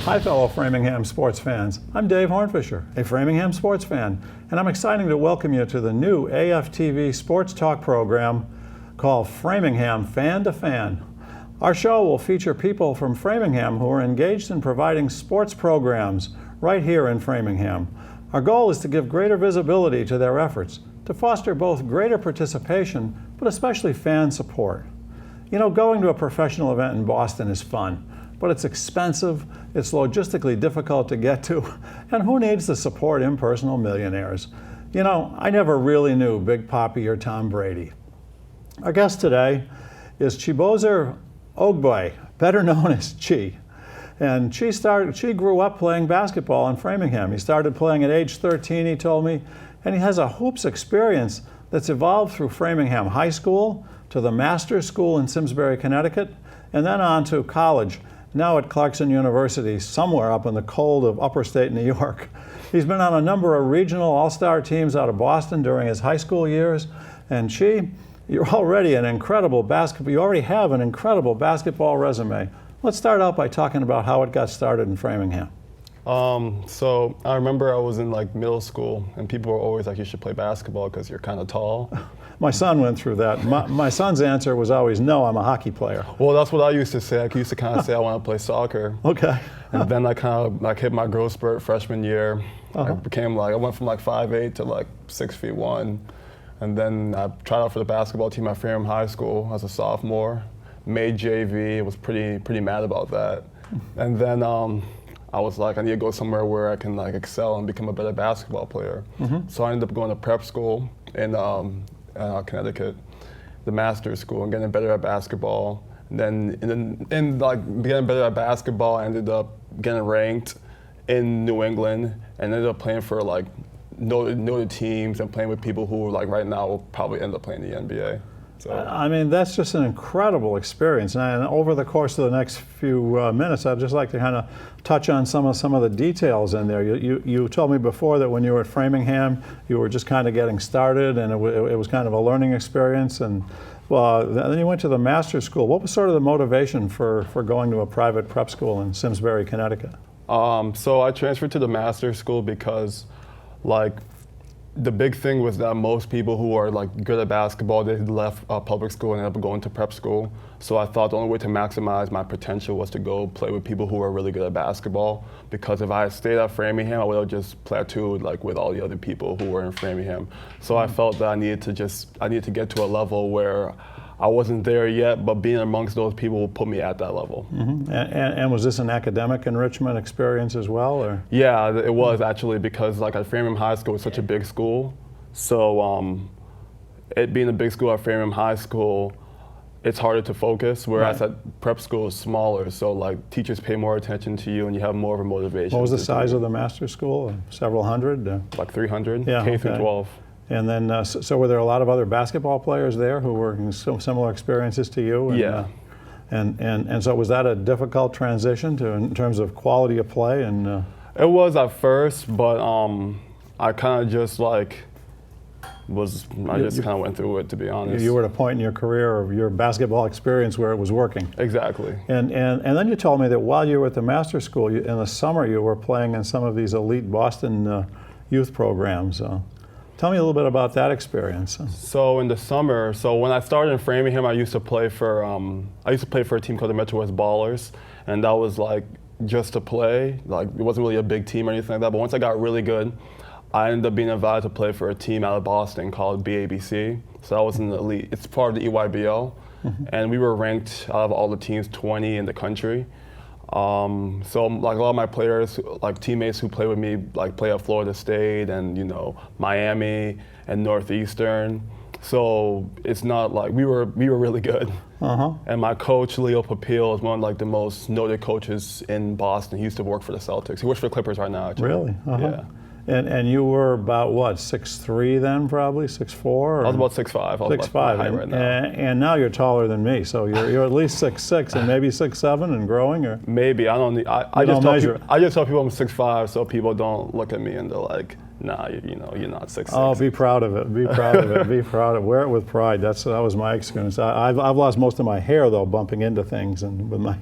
Hi, fellow Framingham sports fans. I'm Dave Hornfischer, a Framingham sports fan, and I'm excited to welcome you to the new AFTV sports talk program called Framingham Fan to Fan. Our show will feature people from Framingham who are engaged in providing sports programs right here in Framingham. Our goal is to give greater visibility to their efforts, to foster both greater participation, but especially fan support. You know, going to a professional event in Boston is fun, but it's expensive, it's logistically difficult to get to, and who needs to support impersonal millionaires? You know, I never really knew Big Papi or Tom Brady. Our guest today is Chibuzor Ogbue, better known as Chi. And Chi grew up playing basketball in Framingham. He started playing at age 13, he told me, and he has a hoops experience that's evolved through Framingham High School to the Master's School in Simsbury, Connecticut, and then on to college, now at Clarkson University, somewhere up in the cold of upper state New York. He's been on a number of regional all-star teams out of Boston during his high school years. And Chi, you already have an incredible basketball resume. Let's start out by talking about how it got started in Framingham. So I remember I was in like middle school and people were always like, you should play basketball because you're kind of tall. My son went through that. My son's answer was always, no, I'm a hockey player. Well, that's what I used to say. I used to kind of say I want to play soccer. Okay. And then I kind of like hit my growth spurt freshman year. I went from like 5'8" to like 6'1". And then I tried out for the basketball team at Framingham High School as a sophomore. Made JV, was pretty mad about that. And then I was like, I need to go somewhere where I can like excel and become a better basketball player. So I ended up going to prep school in Connecticut, the master's school, and getting better at basketball. And then in like getting better at basketball, I ended up getting ranked in New England and ended up playing for like noted teams and playing with people who like right now will probably end up playing the NBA. So. I mean, that's just an incredible experience. And over the course of the next few minutes, I'd just like to kind of touch on some of the details in there. You told me before that when you were at Framingham, you were just kind of getting started, and it was kind of a learning experience. And then you went to the master's school. What was sort of the motivation for going to a private prep school in Simsbury, Connecticut? So I transferred to the master's school because, like, the big thing was that most people who are like good at basketball, they left public school and ended up going to prep school. So I thought the only way to maximize my potential was to go play with people who are really good at basketball. Because if I had stayed at Framingham, I would have just plateaued like with all the other people who were in Framingham. So I felt that I needed to get to a level where I wasn't there yet, but being amongst those people will put me at that level. And was this an academic enrichment experience as well, or? Yeah, it was actually, because like at Framingham High School, it's such a big school. So it being a big school at Framingham High School, it's harder to focus, whereas at prep school is smaller. So like teachers pay more attention to you and you have more of a motivation. What was the size of the master's school? Several hundred? Like 300, yeah, K through 12. And then, so were there a lot of other basketball players there who were in similar experiences to you? And, yeah. And so was that a difficult transition in terms of quality of play? And it was at first, but I kind of just like I just kind of went through it, to be honest. You were at a point in your career of your basketball experience where it was working. Exactly. And then you told me that while you were at the master's school, in the summer you were playing in some of these elite Boston youth programs. Tell me a little bit about that experience. So in the summer, when I started in Framingham, I used to play for a team called the Metro West Ballers, and that was like just to play. Like it wasn't really a big team or anything like that. But once I got really good, I ended up being invited to play for a team out of Boston called BABC. So that was an elite. It's part of the EYBL, and we were ranked out of all the teams 20 in the country. So like a lot of my players, like teammates who play with me, like play at Florida State and Miami and Northeastern. So it's not like we were really good. And my coach Leo Papil is one of like the most noted coaches in Boston. He used to work for the Celtics. He works for the Clippers right now, actually. Really? Yeah. And you were about what, 6'3" then, probably 6'4"? I was about 6'5". 6'5", right now. And now you're taller than me, so you're at least 6'6" and maybe 6'7" and growing, or? Maybe I don't. I just tell people I'm 6'5", so people don't look at me and they're like, nah, you're not 6'6". Oh, be proud of it. Be proud of it. Be proud of it. Wear it with pride. That was my experience. I've lost most of my hair though, bumping into things, and with my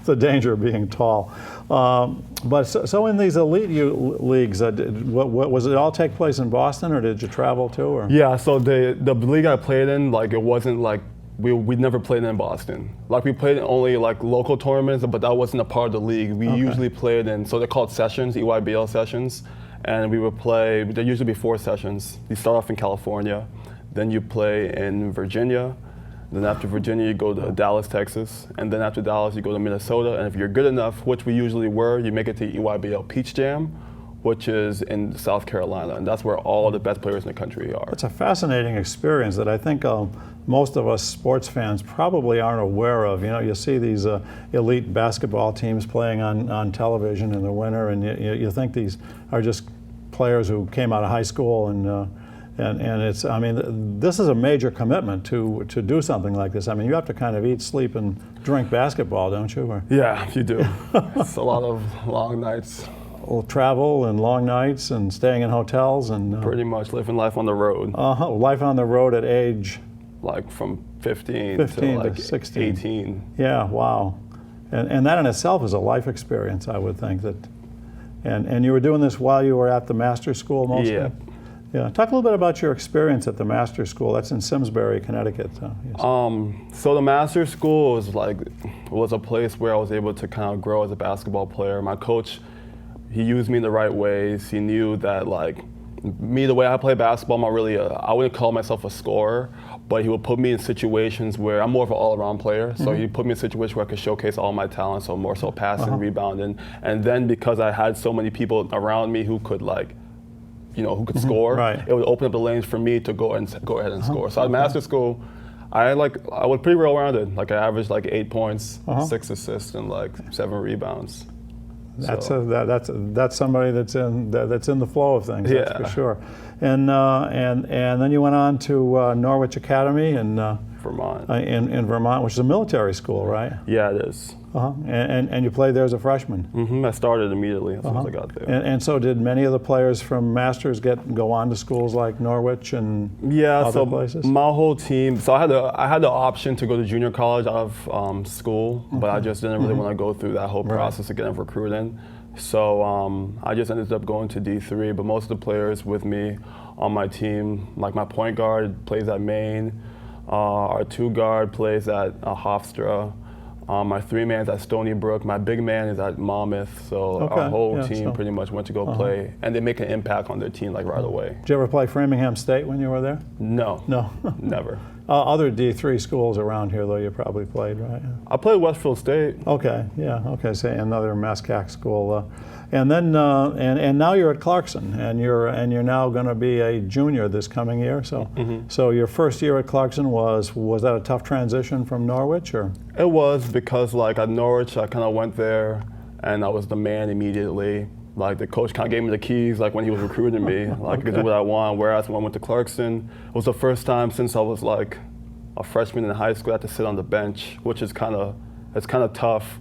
the danger of being tall. But so in these elite leagues, what was it all take place in Boston, or did you travel too? Or? Yeah. So the league I played in, like it wasn't like. We never played in Boston. Like we played in only like local tournaments, but that wasn't a part of the league. We usually played in, so they're called sessions, EYBL sessions, and we would play, there usually be 4 sessions. You start off in California, then you play in Virginia, then after Virginia you go to Dallas, Texas, and then after Dallas you go to Minnesota, and if you're good enough, which we usually were, you make it to EYBL Peach Jam, which is in South Carolina, and that's where all the best players in the country are. It's a fascinating experience that I think most of us sports fans probably aren't aware of. You know, you see these elite basketball teams playing on television in the winter, and you think these are just players who came out of high school, and it's, I mean, this is a major commitment to do something like this. I mean, you have to kind of eat, sleep, and drink basketball, don't you? Or? Yeah, you do. It's a lot of long nights. Travel and long nights and staying in hotels and pretty much living life on the road. Life on the road at age like from 15 to like 16. 18. Yeah, wow. And that in itself is a life experience, I would think. That. And you were doing this while you were at the master's school mostly? Yeah. Yeah. Talk a little bit about your experience at the master's school. That's in Simsbury, Connecticut. Yes. So the master's school was a place where I was able to kind of grow as a basketball player. My coach, he used me in the right ways. He knew that like me, the way I play basketball, I'm not really I wouldn't call myself a scorer, but he would put me in situations where I'm more of an all-around player. So he put me in situations where I could showcase all my talents, so more so passing, rebounding. And then because I had so many people around me who could who could score, it would open up the lanes for me to go ahead and score. So at master's school, I was pretty well-rounded. Like I averaged like 8 points, 6 assists, and like 7 rebounds. That's somebody that's in the flow of things. That's for sure. And then you went on to Norwich Academy in Vermont. In Vermont, which is a military school, right? Yeah, it is. And you played there as a freshman. I started immediately as soon as I got there. And so did many of the players from Masters go on to schools like Norwich and other places? My whole team. So I had the option to go to junior college out of school, but I just didn't really want to go through that whole process again of recruiting. So I just ended up going to D3. But most of the players with me on my team, like my point guard plays at Maine, our 2 guard plays at Hofstra. My 3-man's at Stony Brook. My big man is at Monmouth. So our whole team pretty much went to go play, and they make an impact on their team like right away. Did you ever play Framingham State when you were there? No. No. Never. Other D3 schools around here, though, you probably played, right? I played Westfield State. Okay, yeah, okay, so another MASCAC school. And then, and now you're at Clarkson, and you're now going to be a junior this coming year. So, so your first year at Clarkson was that a tough transition from Norwich, or? It was, because like at Norwich, I kind of went there, and I was the man immediately. Like the coach kind of gave me the keys, like when he was recruiting me, like I could do what I want. Whereas when I went to Clarkson, it was the first time since I was like a freshman in high school I had to sit on the bench, which is kind of tough.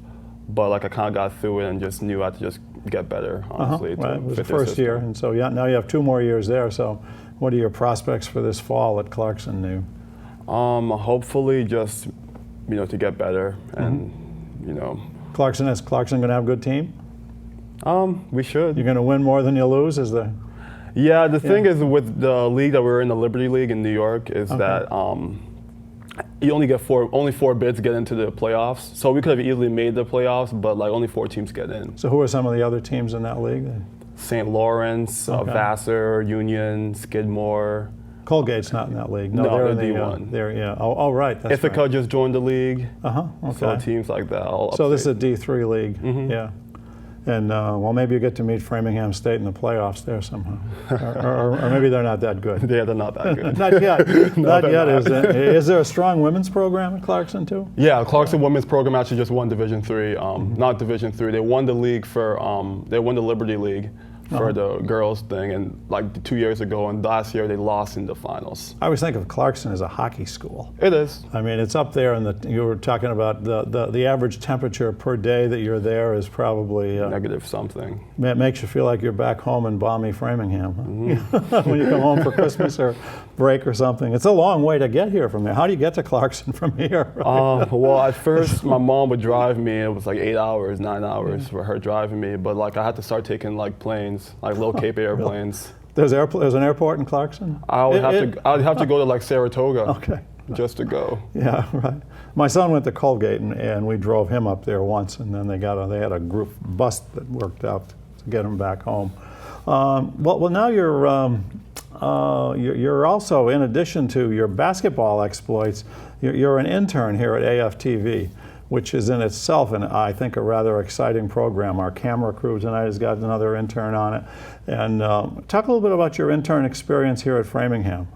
But like I kind of got through it and just knew I had to just get better, honestly. Right. It was the first year, and so now you have 2 more years there. So, what are your prospects for this fall at Clarkson new? Hopefully, just to get better, and Clarkson going to have a good team? We should. You're going to win more than you lose, is the? Yeah, the thing is with the league that we're in, the Liberty League in New York, is that you only get only 4 bids get into the playoffs. So we could have easily made the playoffs, but like only 4 teams get in. So who are some of the other teams in that league? St. Lawrence, Vassar, Union, Skidmore. Colgate's not in that league. No, they're in the D1. Oh, right. That's Ithaca right. just joined the league. Okay. So teams like that. So this is a D3 league. Yeah. And well, maybe you get to meet Framingham State in the playoffs there somehow, or maybe they're not that good. Yeah, they're not that good. Not yet. Not yet. Is there a strong women's program at Clarkson too? Yeah, Clarkson women's program actually just won Division III. Not Division III. They won the league they won the Liberty League for the girls thing, and like 2 years ago, and last year they lost in the finals. I always think of Clarkson as a hockey school. It is. I mean, it's up there, and you were talking about the average temperature per day that you're there is probably Negative something. It makes you feel like you're back home in balmy Framingham when you come home for Christmas or break or something. It's a long way to get here from there. How do you get to Clarkson from here? Well, at first my mom would drive me. It was like 8 hours, 9 hours for her driving me. But like I had to start taking like planes, like little Cape airplanes. There's an airport in Clarkson? I'd have to go to like Saratoga. Okay. Just to go. Yeah, right. My son went to Colgate, and we drove him up there once, and then they had a group bus that worked out to get him back home. Well, now you're also, in addition to your basketball exploits, you're an intern here at AFTV, which is in itself, I think, a rather exciting program. Our camera crew tonight has got another intern on it. And talk a little bit about your intern experience here at Framingham.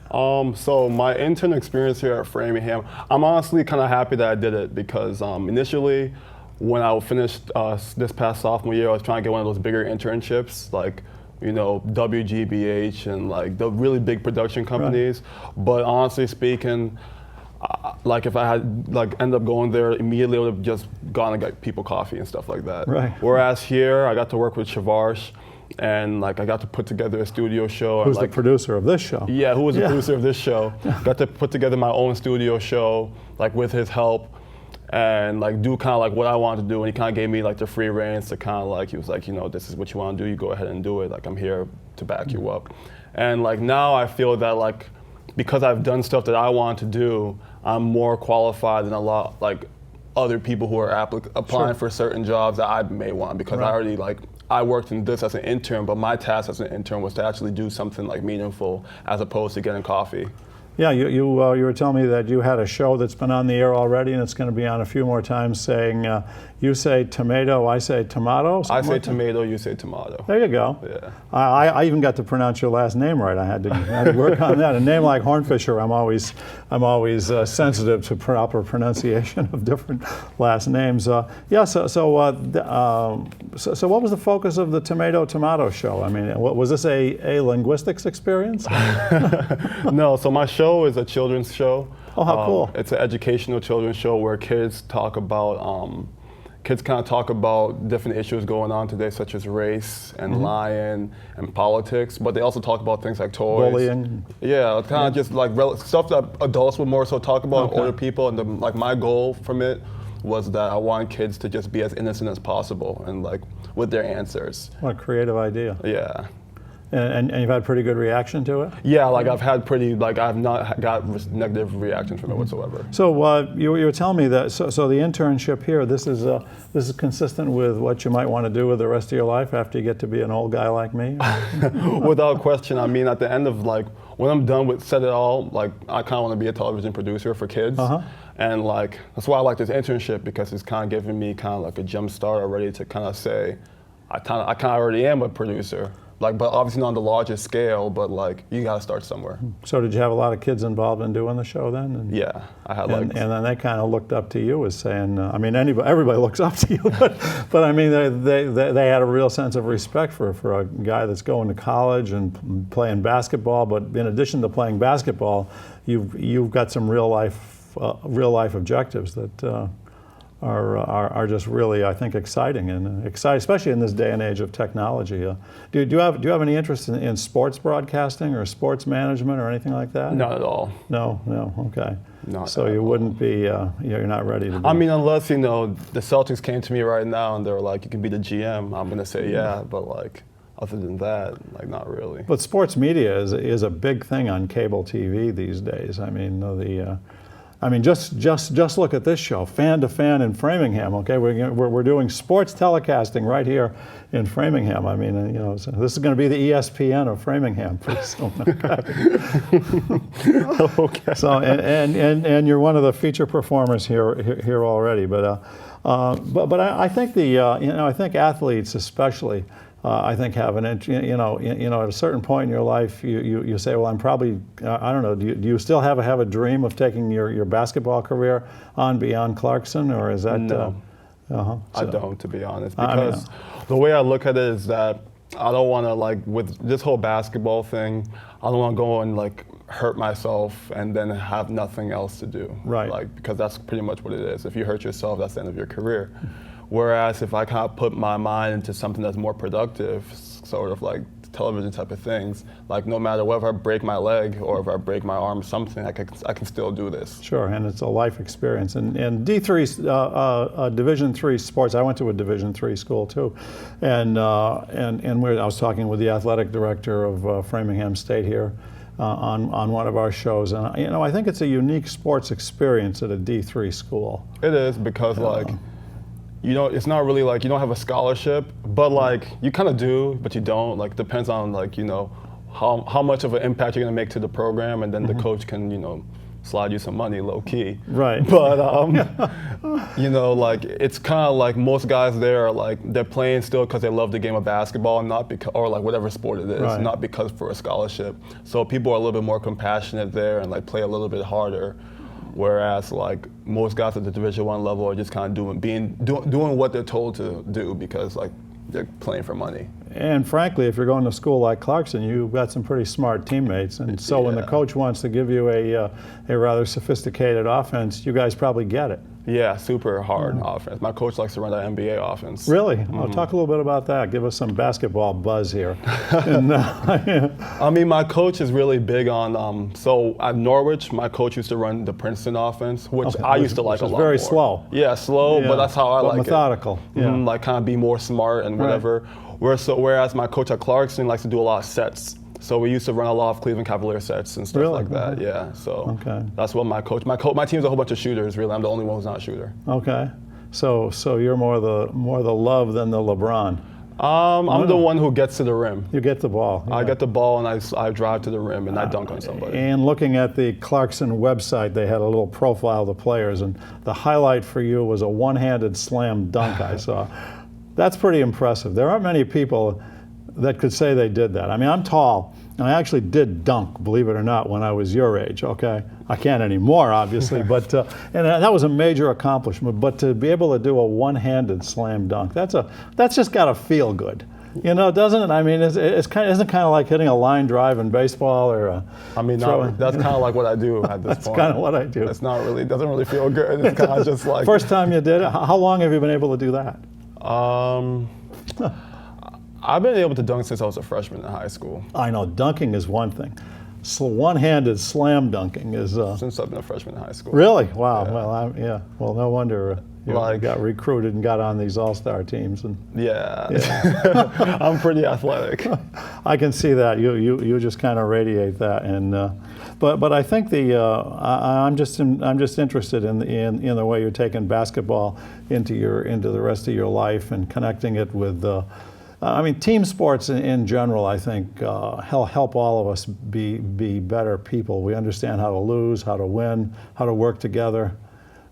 So my intern experience here at Framingham, I'm honestly kind of happy that I did it because initially, when I finished this past sophomore year, I was trying to get one of those bigger internships, like WGBH and like the really big production companies. Right. But honestly speaking, like if I had like ended up going there immediately, I would have just gone and got people coffee and stuff like that. Right. Whereas here, I got to work with Chibuzor, and like I got to put together a studio show. Who's like, the producer of this show? Yeah, who was the producer of this show. Got to put together my own studio show, like with his help, and like do kind of like what I wanted to do. And he kind of gave me like the free reins to kind of like, he was like, this is what you want to do, you go ahead and do it. Like I'm here to back you up. And like now I feel that like, because I've done stuff that I want to do, I'm more qualified than a lot like other people who are applying for certain jobs that I may want, because I already I worked in this as an intern, but my task as an intern was to actually do something like meaningful as opposed to getting coffee. Yeah, you were telling me that you had a show that's been on the air already, and it's going to be on a few more times, saying you say tomato, I say tomato. I say tomato, you say tomato. There you go. Yeah. I even got to pronounce your last name right. I had to work on that. A name like Hornfischer, I'm always sensitive to proper pronunciation of different last names. So what was the focus of the Tomato show? I mean, was this a linguistics experience? No. So my show is a children's show. Oh, how cool! It's an educational children's show where kids talk about kids kind of talk about different issues going on today, such as race and lying and politics, but they also talk about things like toys. Bullying. Yeah, kind of just like stuff that adults would more so talk about, older people. And like my goal from it was that I want kids to just be as innocent as possible and like with their answers. What a creative idea. Yeah. And you've had pretty good reaction to it? Yeah, like I've had I've not got negative reactions from it whatsoever. So you were telling me that, so the internship here, this is consistent with what you might want to do with the rest of your life after you get to be an old guy like me? Without question. I mean, at the end of when I'm done with Set It All, I kind of want to be a television producer for kids. And that's why I like this internship, because it's kind of giving me kind of like a jump start already to kind of say, I kind of already am a producer. But obviously not on the largest scale, but you gotta start somewhere. So did you have a lot of kids involved in doing the show then? And, yeah, I had and then they kind of looked up to you as saying, I mean, everybody looks up to you, but I mean, they had a real sense of respect for a guy that's going to college and playing basketball. But in addition to playing basketball, you've got some real life objectives that. Are just really, I think, exciting, especially in this day and age of technology. Do you have any interest in sports broadcasting or sports management or anything like that? Not at all. No, okay. Not so you wouldn't be, you're not ready to be. I mean, unless the Celtics came to me right now and they were like, you can be the GM, I'm going to say yeah, but other than that, not really. But sports media is a big thing on cable TV these days. I mean, just look at this show, Fan to Fan in Framingham. Okay, we're doing sports telecasting right here in Framingham. I mean, so this is going to be the ESPN of Framingham pretty soon. Okay. So and you're one of the feature performers here already. But I think I think athletes especially. I think have at a certain point in your life, you say, well, I'm probably, I don't know, do you still have a dream of taking your basketball career on beyond Clarkson, or is that? No, I don't, to be honest, because the way I look at it is that I don't want to, like, with this whole basketball thing, I don't want to go and, like, hurt myself and then have nothing else to do. Right. Like, because that's pretty much what it is. If you hurt yourself, that's the end of your career. Whereas if I kind of put my mind into something that's more productive, sort of like television type of things, like no matter whether I break my leg or if I break my arm, something, I can still do this. Sure, and it's a life experience. And D3, Division III sports, I went to a Division III school too. And I was talking with the athletic director of Framingham State here on one of our shows. And I think it's a unique sports experience at a D3 school. It is, because like, it's not really like you don't have a scholarship, but like you kind of do, but you don't. Like, depends on like, how much of an impact you're gonna make to the program, and then the coach can, slide you some money low key. Right. But like it's kind of like most guys there are like they're playing still because they love the game of basketball, not because, or like whatever sport it is, Right. not because for a scholarship. So people are a little bit more compassionate there and like play a little bit harder. Whereas like most guys at the Division I level are just kind of doing what they're told to do because like they're playing for money. And frankly, if you're going to school like Clarkson, you've got some pretty smart teammates. And so when the coach wants to give you a rather sophisticated offense, you guys probably get it. Yeah, super hard offense. My coach likes to run that NBA offense. Really? Well, talk a little bit about that. Give us some basketball buzz here. And, I mean, my coach is really big on, so at Norwich, my coach used to run the Princeton offense, which I used to like a lot more. Very slow. Yeah, slow, but that's how I like methodical. it. Yeah. Like kind of be more smart and whatever. Whereas my coach at Clarkson likes to do a lot of sets. So we used to run a lot of Cleveland Cavalier sets and stuff like that. Yeah, so that's what my team's a whole bunch of shooters. Really, I'm the only one who's not a shooter. Okay, so you're more the Love than the LeBron. I'm the one who gets to the rim. You get the ball. Yeah. I get the ball and I drive to the rim and I dunk on somebody. And looking at the Clarkson website, they had a little profile of the players, and the highlight for you was a one-handed slam dunk I saw. That's pretty impressive. There aren't many people that could say they did that. I mean, I'm tall, and I actually did dunk, believe it or not, when I was your age, okay? I can't anymore, obviously, but and that was a major accomplishment. But to be able to do a one-handed slam dunk, that's just got to feel good. Doesn't it? I mean, isn't it kind of like hitting a line drive in baseball or that's kind of like what I do at this point. That's kind of what I do. It's not really, doesn't really feel good. It's kind of just like. First time you did it, how long have you been able to do that? I've been able to dunk since I was a freshman in high school. I know, dunking is one thing. One-handed slam dunking is... Since I've been a freshman in high school. Really? Wow. Yeah. Well, no wonder you got recruited and got on these all-star teams. And yeah. I'm pretty athletic. I can see that. You just kind of radiate that. And but I think I'm just interested in the way you're taking basketball into the rest of your life and connecting it with. I mean, team sports in general, I think, help all of us be better people. We understand how to lose, how to win, how to work together.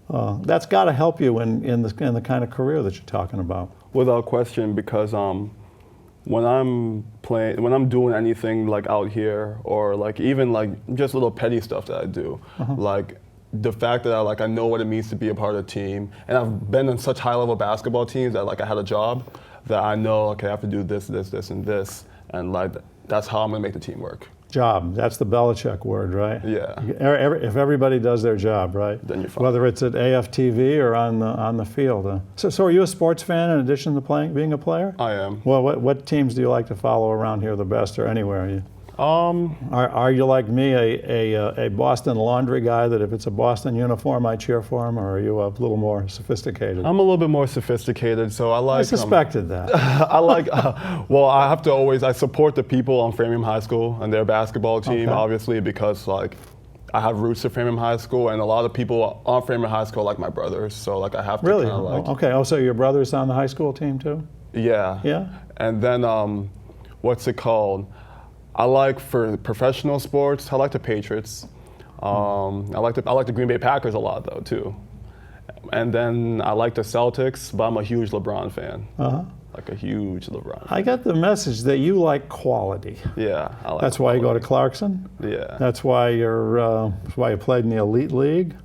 That's got to help you in the kind of career that you're talking about. Without question, because when I'm doing anything like out here, or like even like just little petty stuff that I do, like the fact that I know what it means to be a part of a team, and I've been in such high-level basketball teams that like I had a job. That I know, okay, I have to do this, this, this, and this, and like that's how I'm gonna make the team work. Job, that's the Belichick word, right? Yeah. If everybody does their job, right? Then you're fine. Whether it's at AFTV or on the field. So are you a sports fan in addition to being a player? I am. Well, what teams do you like to follow around here the best, or anywhere? Are you like me, a Boston Laundry guy, that if it's a Boston uniform I cheer for him, or are you a little more sophisticated? I'm a little bit more sophisticated, so I like. I suspected that. I like. Well, I support the people on Framingham High School and their basketball team, obviously, because like I have roots to Framingham High School, and a lot of people on Framingham High School are like my brothers, so like I have to really. Kinda like. Okay. Oh, so your brother's on the high school team too? Yeah. Yeah. And then what's it called? I like, for professional sports, I like the Patriots. I like the Green Bay Packers a lot though too. And then I like the Celtics, but I'm a huge LeBron fan. Like a huge LeBron fan. I got the message that you like quality. Yeah, I like. That's why you go to Clarkson. Yeah. That's why that's why you played in the elite league.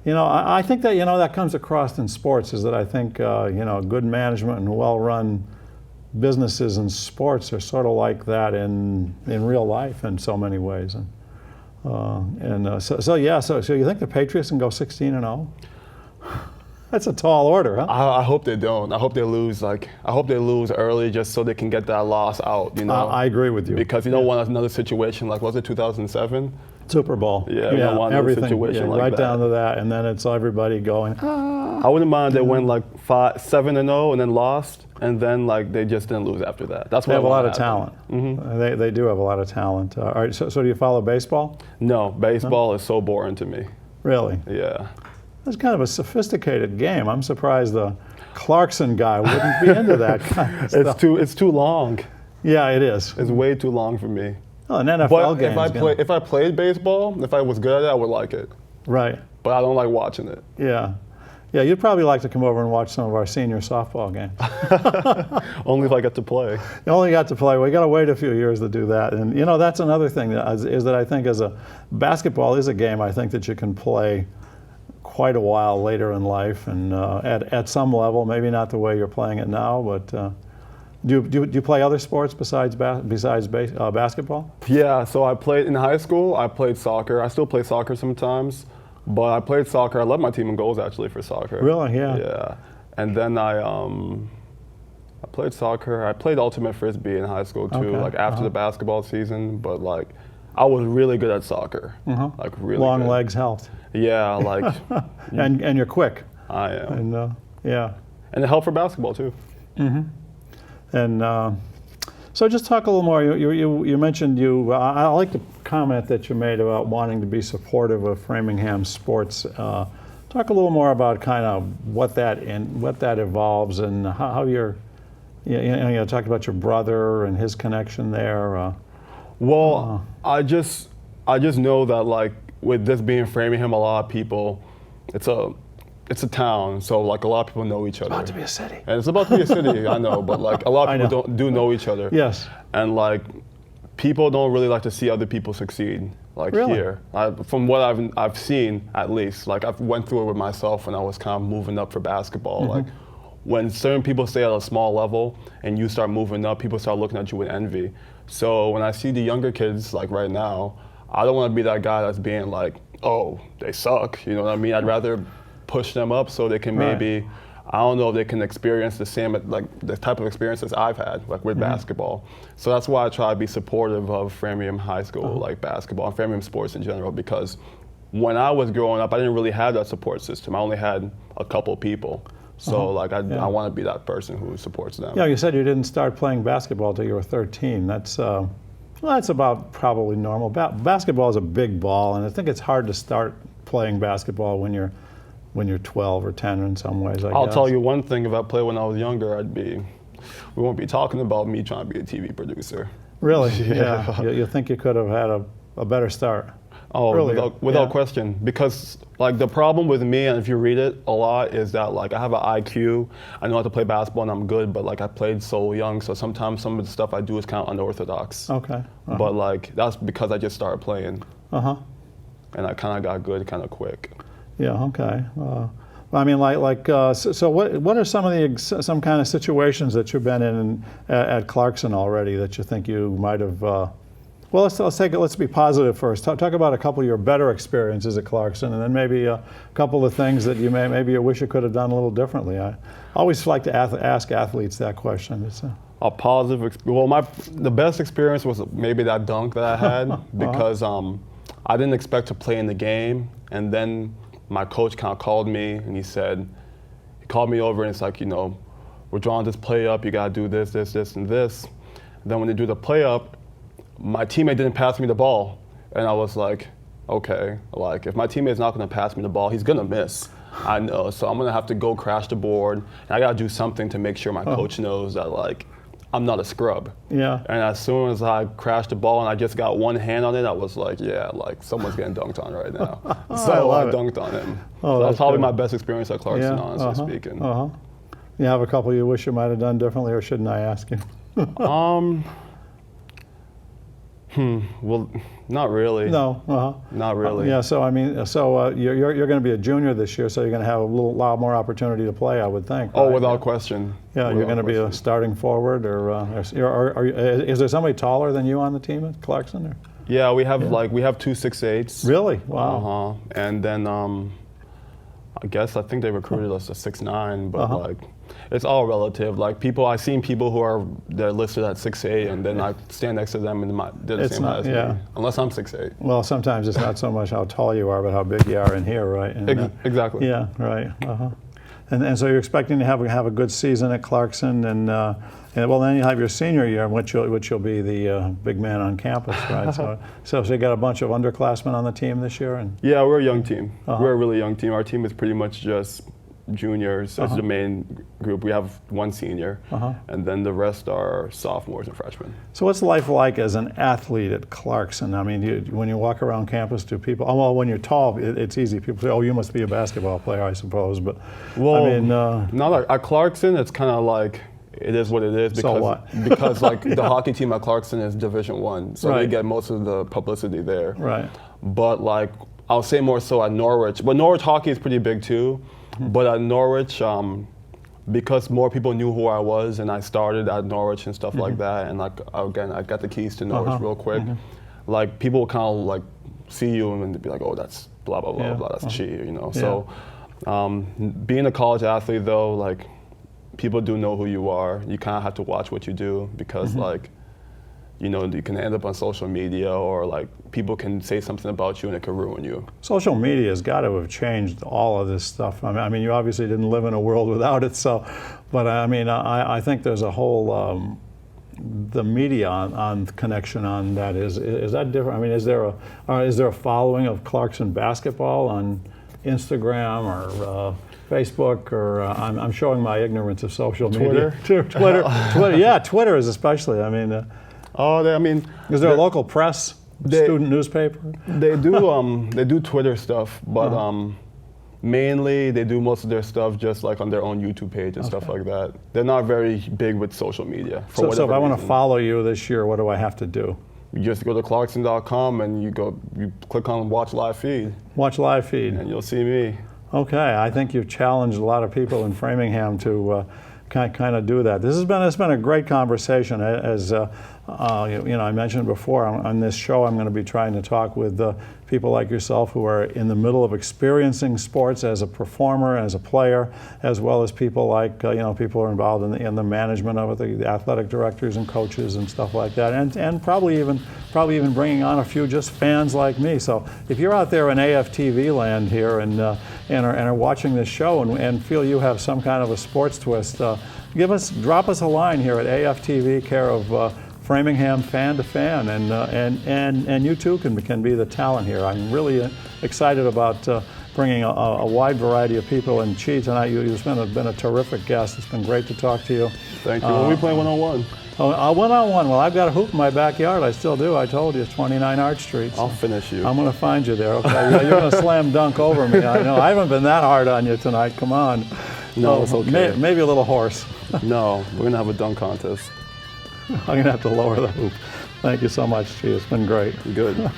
I think that that comes across in sports, is that I think good management and well-run businesses and sports are sort of like that in real life in so many ways. So you think the Patriots can go 16-0? That's a tall order, huh? I hope they don't. I hope they lose. I hope they lose early, just so they can get that loss out. I agree with you. Because you don't want another situation like, was it 2007? Super Bowl. Yeah, you don't want another situation like right that. down to that, and then it's everybody going. I wouldn't mind if they went like 7-0 and then lost, and then they just didn't lose after that. That's what They have a lot of happen. talent. Mm-hmm. They do have a lot of talent. All right. So do you follow baseball? No, baseball is so boring to me. Really? Yeah. It's kind of a sophisticated game. I'm surprised the Clarkson guy wouldn't be into that kind of stuff. It's too long. Yeah, it is. It's way too long for me. Oh, an NFL But game. if I played baseball, if I was good at it, I would like it. Right. But I don't like watching it. Yeah. Yeah, you'd probably like to come over and watch some of our senior softball games. Only if I get to play. You only got to play. We got to wait a few years to do that. And that's another thing is that I think basketball is a game I think that you can play quite a while later in life and at some level, maybe not the way you're playing it now, but do you play other sports besides basketball? Yeah, so I played in high school. I played soccer. I still play soccer sometimes, but I played soccer. I led my team in goals actually for soccer. Really? Yeah. Yeah, and then I played soccer. I played ultimate frisbee in high school too, Okay. after the basketball season. But I was really good at soccer. Really Long good. legs helped. Yeah, and you're quick. I am. And yeah. And it helped for basketball too. And so just talk a little more. You mentioned I like the comment that you made about wanting to be supportive of Framingham sports. Talk a little more about kind of what that evolves and how you're. You talked about your brother and his connection there. Well, I just know that with this being Framingham, a lot of people, it's a town, so a lot of people know each other. It's about to be a city. And it's about to be a city, I know, but a lot of people do know each other. Yes. And people don't really like to see other people succeed. Really? Here, from what I've seen, at least, I've went through it with myself when I was kind of moving up for basketball. When certain people stay at a small level and you start moving up, people start looking at you with envy. So when I see the younger kids right now, I don't want to be that guy that's being oh, they suck. You know what I mean? I'd rather push them up so they can maybe, I don't know if they can experience the same, the type of experiences I've had, with basketball. So that's why I try to be supportive of Framingham High School, basketball, and Framingham sports in general, because when I was growing up, I didn't really have that support system. I only had a couple people. So I want to be that person who supports them. Yeah, you said you didn't start playing basketball until you were 13. That's about probably normal. Basketball is a big ball, and I think it's hard to start playing basketball when you're 12 or 10 in some ways. I'll tell you one thing: if I played when I was younger, we won't be talking about me trying to be a TV producer. Really? Yeah. You think you could have had a better start? Oh, Earlier. without question. Because the problem with me, and if you read it a lot, is that I have an IQ. I know how to play basketball and I'm good, but I played so young, so sometimes some of the stuff I do is kind of unorthodox. Okay. But that's because I just started playing. And I kind of got good kind of quick. Yeah. Okay. I mean, so what are some kind of situations that you've been in at Clarkson already that you think you might have? Well, let's be positive first. Talk about a couple of your better experiences at Clarkson, and then maybe a couple of things that maybe you wish you could have done a little differently. I always like to ask athletes that question. A positive. The best experience was maybe that dunk that I had because I didn't expect to play in the game, and then my coach kind of called me and he called me over and it's we're drawing this play up. You gotta do this, this, this, and this. And then when they do the play up, my teammate didn't pass me the ball, and I was like, okay, if my teammate's not gonna pass me the ball, he's gonna miss. I know, so I'm gonna have to go crash the board, and I gotta do something to make sure my coach knows that I'm not a scrub. Yeah. And as soon as I crashed the ball and I just got one hand on it, I was like, yeah, someone's getting dunked on right now. So I dunked on him. So that was probably my best experience at Clarkson, honestly speaking. You have a couple you wish you might have done differently, or shouldn't I ask you? Well, not really. No. Not really. Yeah. So I mean, you're going to be a junior this year, so you're going to have a lot more opportunity to play, I would think. Oh, right? without question. Yeah, you're going to be a starting forward, or is there somebody taller than you on the team at Clarkson? Or? Yeah, we have we have 2 6'8s. Really? Wow. And then I think they recruited us to 6'9", but like it's all relative. Like I've seen people they're listed at 6'8", and then I stand next to them and they're the same height as me. Unless I'm 6'8". Well, sometimes it's not so much how tall you are, but how big you are in here, right? And, exactly. Yeah. Right. And so you're expecting to have a good season at Clarkson, and well, then you have your senior year, which you'll be the big man on campus, right? So you got a bunch of underclassmen on the team this year, and yeah, we're a young team. We're a really young team. Our team is pretty much just juniors as the main group. We have 1 senior, and then the rest are sophomores and freshmen. So what's life like as an athlete at Clarkson? I mean, when you walk around campus, do people? Oh, well, when you're tall, it's easy. People say, "Oh, you must be a basketball player, I suppose." But well, I mean, not at Clarkson. It's kind of like it is what it is because so what? because like the hockey team at Clarkson is Division I, so they get most of the publicity there. Right. But like I'll say more so at Norwich. But Norwich hockey is pretty big too. But at Norwich, because more people knew who I was, and I started at Norwich and stuff like that, and like again, I got the keys to Norwich real quick. Like people kind of like see you and be like, "Oh, that's blah blah blah blah, that's Chi," you know. So being a college athlete though, like people do know who you are. You kind of have to watch what you do because like, you know, you can end up on social media or like people can say something about you and it can ruin you. Social media has got to have changed all of this stuff. I mean, you obviously didn't live in a world without it, so, but I mean, I think there's a whole, the media on connection on that is that different? I mean, is there a following of Clarkson basketball on Instagram or Facebook, or I'm showing my ignorance of social media. Twitter, yeah, Twitter is especially. I mean, is there a local press, student newspaper? They do Twitter stuff, but mainly they do most of their stuff just like on their own YouTube page and stuff like that. They're not very big with social media. So if I want to follow you this year, what do I have to do? You just go to Clarkson.com and you click on Watch Live Feed. Watch Live Feed. And you'll see me. Okay, I think you've challenged a lot of people in Framingham to kind of do that. It's been a great conversation. As I mentioned before, on this show, I'm going to be trying to talk with people like yourself who are in the middle of experiencing sports as a performer, as a player, as well as people like people who are involved in the management of it, the athletic directors and coaches and stuff like that, and probably even bringing on a few just fans like me. So if you're out there in AFTV land here and are watching this show and feel you have some kind of a sports twist, drop us a line here at AFTV, care of Framingham Fan to Fan, and you too can be the talent here. I'm really excited about bringing a wide variety of people. And Chi, tonight you've been a terrific guest. It's been great to talk to you. Thank you. When we play one-on-one. One-on-one. Well, I've got a hoop in my backyard. I still do. I told you, it's 29 Arch Street. I'll finish you. I'm going to find you there. Okay, you're going to slam dunk over me. I know. I haven't been that hard on you tonight. Come on. No, it's okay. Maybe a little hoarse. No, we're going to have a dunk contest. I'm going to have to lower the hoop. Thank you so much, Chi. It's been great. Good.